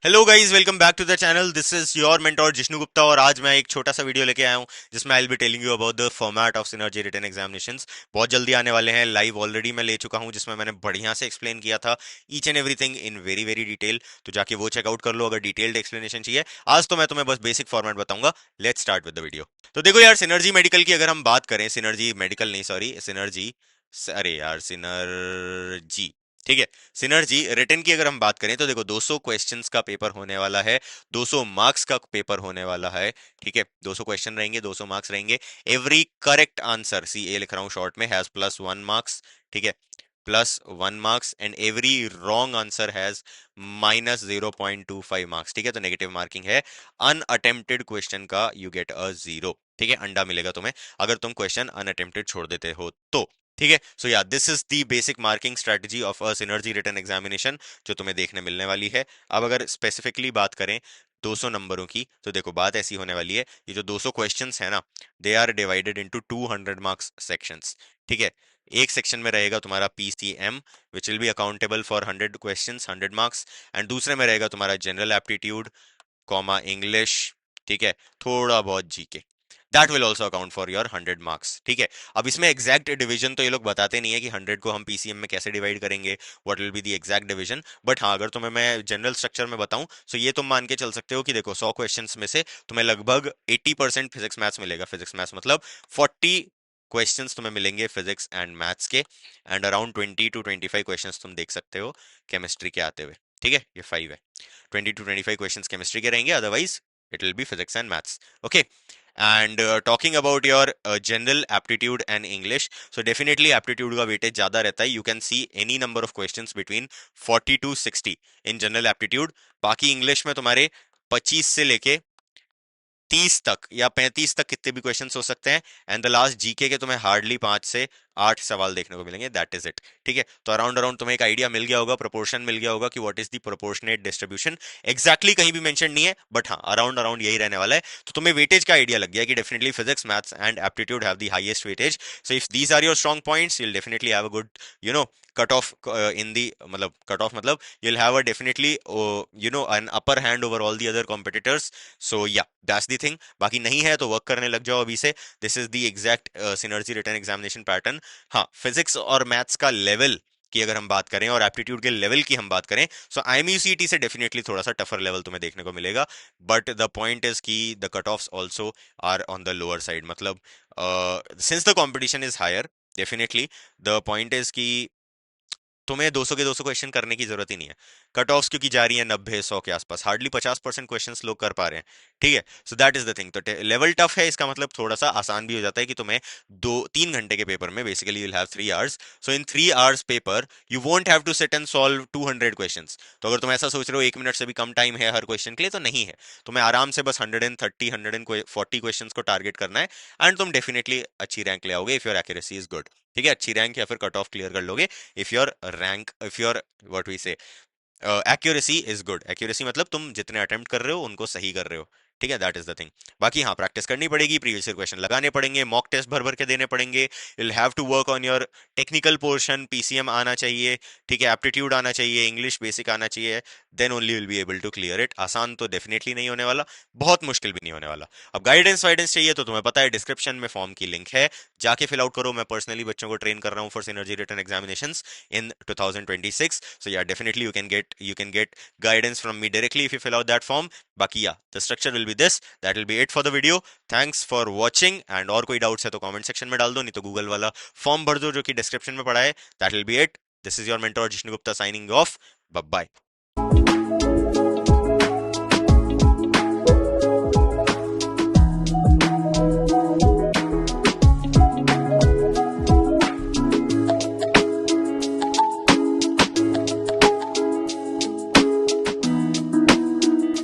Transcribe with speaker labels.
Speaker 1: Hello guys, welcome back to the channel. This is your mentor Jishnu Gupta और आज मैं एक छोटा सा वीडियो लेके आया हूँ जिसमें I will be telling you about the format of synergy written examinations. बहुत जल्दी आने वाले हैं, लाइव ऑलरेडी मैं ले चुका हूँ जिसमें मैंने बढ़िया से एक्सप्लेन किया था each and everything in very very detail. तो जाके वो चेकआउट कर लो अगर डिटेल्ड एक्सप्लेनेशन चाहिए। आज तो मैं तुम्हें बस बेसिक फॉर्मेट बताऊंगा। Let's start with the video. तो देखो यार, सिनर्जी मेडिकल की अगर हम बात करें, सिनर्जी मेडिकल नहीं, सॉरी, सिनर्जी, अरे यार, सिनर्जी, ठीक है। सिनर्जी रिटर्न की अगर हम बात करें तो देखो 200 क्वेश्चंस का पेपर होने वाला है, 200 मार्क्स का पेपर होने वाला है। ठीक है, 200 क्वेश्चन रहेंगे, 200 मार्क्स रहेंगे। एवरी करेक्ट आंसर, सी ए लिख रहा हूं शॉर्ट में, हैज +1 मार्क्स। ठीक है, +1 marks, and every wrong answer has -0.25 marks. ठीक है, तो नेगेटिव मार्किंग है। अनअटेम्प्टेड क्वेश्चन का यू गेट अ 0। ठीक है, अंडा मिलेगा तुम्हें अगर तुम क्वेश्चन अनअटेम्प्टेड छोड़ देते हो तो। ठीक है, सो या this is the basic marking strategy of a synergy written examination जो तुम्हें देखने मिलने वाली है। अब अगर स्पेसिफिकली बात करें 200 नंबरों की, तो देखो बात ऐसी होने वाली है, ये जो 200 क्वेश्चंस है ना, they are divided into 200 marks sections. ठीक है, एक सेक्शन में रहेगा तुम्हारा PCM, which will be accountable for 100 questions, 100 marks. And दूसरे में रहेगा तुम्हारा जनरल एप्टीट्यूड, कॉमा इंग्लिश। ठीक है, थोड़ा बहुत GK. That will also account for your 100 marks. ठीक है, अब इसमें एग्जैक्ट डिवीजन तो ये लोग बताते नहीं है कि 100 को हम पीसीएम में कैसे डिवाइड करेंगे, what will be the exact division. But हाँ, अगर तुम्हें मैं जनरल स्ट्रक्चर में बताऊं तो ये तुम मान के चल सकते हो कि देखो 100 क्वेश्चंस में से तुम्हें लगभग 80% फिजिक्स मैथ्स मिलेगा। फिजिक्स मैथ्स मतलब 40 क्वेश्चंस तुम्हें मिलेंगे फिजिक्स एंड मैथ्स के, एंड अराउंड 20 to 25 क्वेश्चंस तुम देख सकते हो केमिस्ट्री के आते हुए। ठीक है, ये 5 है। 20 to 25 क्वेश्चंस केमिस्ट्री के रहेंगे, otherwise it will be physics and maths. Okay, and talking about your general aptitude and English, so definitely aptitude का weightage ज्यादा रहता है। You can see any number of questions between 40 to 60 in general aptitude। बाकी English में तुम्हारे 25 से लेके 30 तक या 35 तक कितने भी क्वेश्चंस हो सकते हैं। एंड द लास्ट जीके के तुम्हें हार्डली 5 से 8 सवाल देखने को मिलेंगे, दैट इज इट। ठीक है, तो अराउंड अराउंड तुम्हें एक आइडिया मिल गया होगा, प्रोपोर्शन मिल गया होगा कि what is the proportionate distribution. Exactly कहीं भी मेंशन नहीं है, बट हाँ अराउंड अराउंड यही रहने वाला है। तो तुम्हें वेटेज का आइडिया लग गया कि definitely physics, maths and aptitude have the highest weightage. So if these are your strong points, you'll definitely have a good, you know, cut off in the मतलब कट ऑफ मतलब you'll have a definitely an upper hand over all the other competitors. So yeah, that's the thing। बाकी नहीं है तो work करने लग जाओ अभी से। This is the exact synergy return examination pattern. हाँ, फिजिक्स और मैथ्स का लेवल की अगर हम बात करें और एप्टीट्यूड के लेवल की हम बात करें, सो आईएमयूसीटी से डेफिनेटली थोड़ा सा टफर लेवल तुम्हें देखने को मिलेगा। बट द पॉइंट इज कि the cut offs also are on the lower side. मतलब since the competition is higher, definitely the point is कि तुम्हें 200 के 200 क्वेश्चन करने की जरूरत ही नहीं है। कट ऑफ्स क्योंकि जा रही है 90-100 के आसपास, हार्डली 50% क्वेश्चन लोग कर पा रहे हैं। ठीक है, so that is the thing. तो लेवल टफ है, इसका मतलब थोड़ा सा आसान भी हो जाता है कि तुम्हें 2-3 घंटे के पेपर में basically you'll have 3 hours. So in 3 hours paper you won't have to sit and solve 200 question. तो अगर तुम ऐसा सोच रहे हो 1 मिनट से भी कम टाइम है हर क्वेश्चन के लिए, तो नहीं है। तुम्हें आराम से बस 130-140 क्वेश्चन को टारगेट करना है, एंड तुम डेफिनेटली अच्छी रैंक ले आओगे if your accuracy is good. ठीक है, अच्छी रैंक या फिर कट ऑफ क्लियर कर लोगे if your what we say accuracy is good. Accuracy मतलब तुम जितने अटेम्प्ट कर रहे हो उनको सही कर रहे हो। ठीक है, दैट इज द थिंग। बाकी हाँ, प्रैक्टिस करनी पड़ेगी, प्रीवियस ईयर क्वेश्चन लगाने पड़ेंगे, मॉक टेस्ट भर भर के देने पड़ेंगे। You have to work on your technical portion, PCM आना चाहिए। ठीक है, एप्टीट्यूड आना चाहिए, इंग्लिश बेसिक आना चाहिए। Then only will be able to clear it. आसान तो डेफिनेटली नहीं होने वाला, बहुत मुश्किल भी नहीं होने वाला। अब गाइडेंस वाइडेंस चाहिए तो तुम्हें पता है डिस्क्रिप्शन में फॉर्म की लिंक है, जाके फिल आउट करो। मैं पर्सनली बच्चों को ट्रेन कर रहा हूँ for synergy written examinations in 2026। So yeah, definitely you can get guidance from me directly if you fill out that form। बाकी yeah, the structure will be this, that will be it for the video। thanks for watching, and और कोई doubts है तो comment section में डाल दो, नहीं तो गूगल वाला फॉर्म भर दो जो कि डिस्क्रिप्शन में पड़ा है। that will be it। this is your mentor Jishnu Gupta signing off। bye bye।